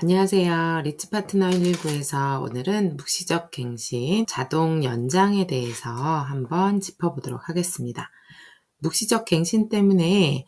안녕하세요. 리츠파트너 119에서 오늘은 묵시적 갱신, 자동 연장에 대해서 한번 짚어보도록 하겠습니다. 묵시적 갱신 때문에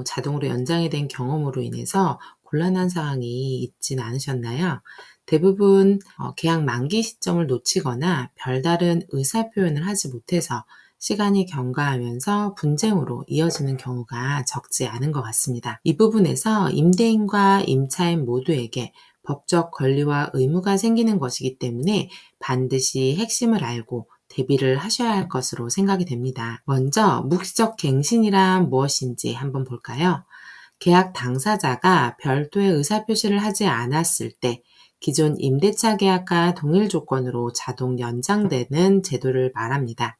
자동으로 연장이 된 경험으로 인해서 곤란한 사항이 있진 않으셨나요? 대부분 계약 만기 시점을 놓치거나 별다른 의사표현을 하지 못해서 시간이 경과하면서 분쟁으로 이어지는 경우가 적지 않은 것 같습니다. 이 부분에서 임대인과 임차인 모두에게 법적 권리와 의무가 생기는 것이기 때문에 반드시 핵심을 알고 대비를 하셔야 할 것으로 생각이 됩니다. 먼저 묵시적 갱신이란 무엇인지 한번 볼까요? 계약 당사자가 별도의 의사표시를 하지 않았을 때 기존 임대차 계약과 동일 조건으로 자동 연장되는 제도를 말합니다.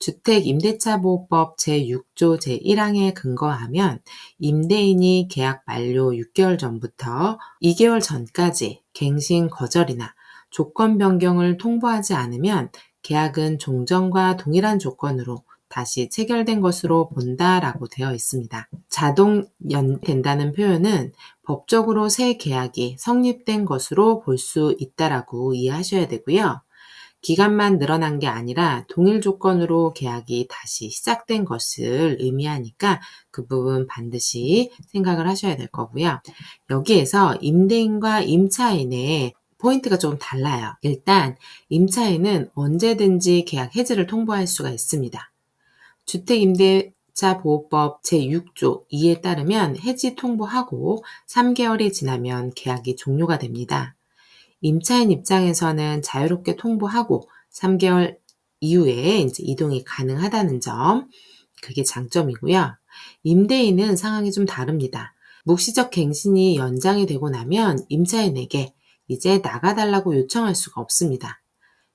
주택임대차보호법 제6조 제1항에 근거하면 임대인이 계약 만료 6개월 전부터 2개월 전까지 갱신 거절이나 조건 변경을 통보하지 않으면 계약은 종전과 동일한 조건으로 다시 체결된 것으로 본다라고 되어 있습니다. 자동 연된다는 표현은 법적으로 새 계약이 성립된 것으로 볼 수 있다라고 이해하셔야 되고요. 기간만 늘어난 게 아니라 동일 조건으로 계약이 다시 시작된 것을 의미하니까 그 부분 반드시 생각을 하셔야 될 거고요. 여기에서 임대인과 임차인의 포인트가 좀 달라요. 일단 임차인은 언제든지 계약 해지를 통보할 수가 있습니다. 주택임대차보호법 제6조 2에 따르면 해지 통보하고 3개월이 지나면 계약이 종료가 됩니다. 임차인 입장에서는 자유롭게 통보하고 3개월 이후에 이제 이동이 가능하다는 점, 그게 장점이고요. 임대인은 상황이 좀 다릅니다. 묵시적 갱신이 연장이 되고 나면 임차인에게 이제 나가달라고 요청할 수가 없습니다.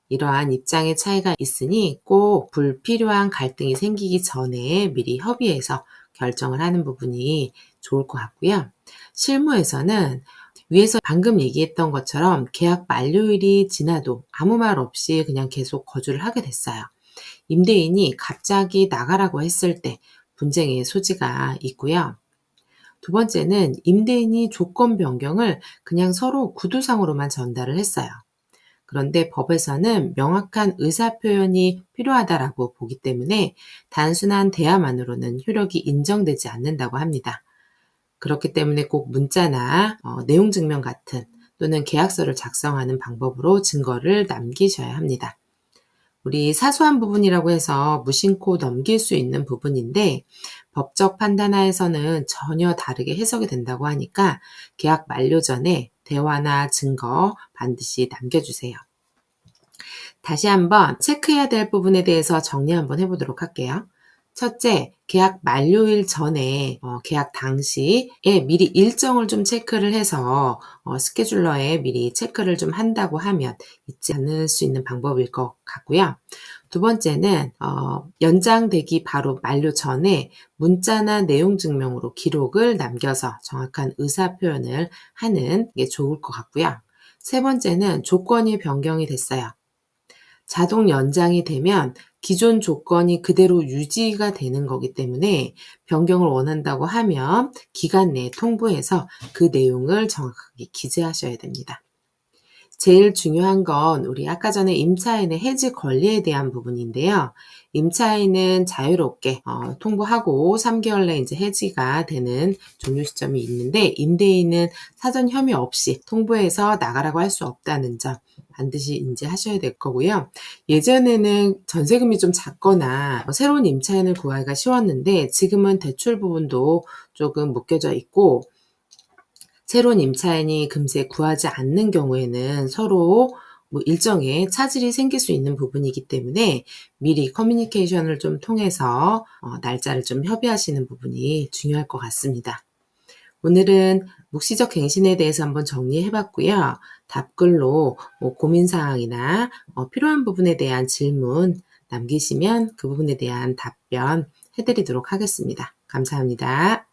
이러한 입장의 차이가 있으니 꼭 불필요한 갈등이 생기기 전에 미리 협의해서 결정을 하는 부분이 좋을 것 같고요. 실무에서는 위에서 방금 얘기했던 것처럼 계약 만료일이 지나도 아무 말 없이 그냥 계속 거주를 하게 됐어요. 임대인이 갑자기 나가라고 했을 때 분쟁의 소지가 있고요. 두 번째는 임대인이 조건 변경을 그냥 서로 구두상으로만 전달을 했어요. 그런데 법에서는 명확한 의사표현이 필요하다라고 보기 때문에 단순한 대화만으로는 효력이 인정되지 않는다고 합니다. 그렇기 때문에 꼭 문자나 내용 증명 같은 또는 계약서를 작성하는 방법으로 증거를 남기셔야 합니다. 우리 사소한 부분이라고 해서 무심코 넘길 수 있는 부분인데 법적 판단하에서는 전혀 다르게 해석이 된다고 하니까 계약 만료 전에 대화나 증거 반드시 남겨주세요. 다시 한번 체크해야 될 부분에 대해서 정리 한번 해보도록 할게요. 첫째, 계약 만료일 전에 계약 당시에 미리 일정을 좀 체크를 해서 스케줄러에 미리 체크를 좀 한다고 하면 잊지 않을 수 있는 방법일 것 같고요. 두 번째는 연장되기 바로 만료 전에 문자나 내용 증명으로 기록을 남겨서 정확한 의사 표현을 하는 게 좋을 것 같고요. 세 번째는 조건이 변경이 됐어요. 자동 연장이 되면 기존 조건이 그대로 유지가 되는 거기 때문에 변경을 원한다고 하면 기간 내에 통보해서 그 내용을 정확하게 기재하셔야 됩니다. 제일 중요한 건 우리 아까 전에 임차인의 해지 권리에 대한 부분인데요. 임차인은 자유롭게 통보하고 3개월 내에 이제 해지가 되는 종료 시점이 있는데 임대인은 사전 협의 없이 통보해서 나가라고 할 수 없다는 점 반드시 인지하셔야 될 거고요. 예전에는 전세금이 좀 작거나 새로운 임차인을 구하기가 쉬웠는데 지금은 대출 부분도 조금 묶여져 있고 새로운 임차인이 금세 구하지 않는 경우에는 서로 일정에 차질이 생길 수 있는 부분이기 때문에 미리 커뮤니케이션을 좀 통해서 날짜를 좀 협의하시는 부분이 중요할 것 같습니다. 오늘은 묵시적 갱신에 대해서 한번 정리해 봤고요. 답글로 고민사항이나 필요한 부분에 대한 질문 남기시면 그 부분에 대한 답변 해드리도록 하겠습니다. 감사합니다.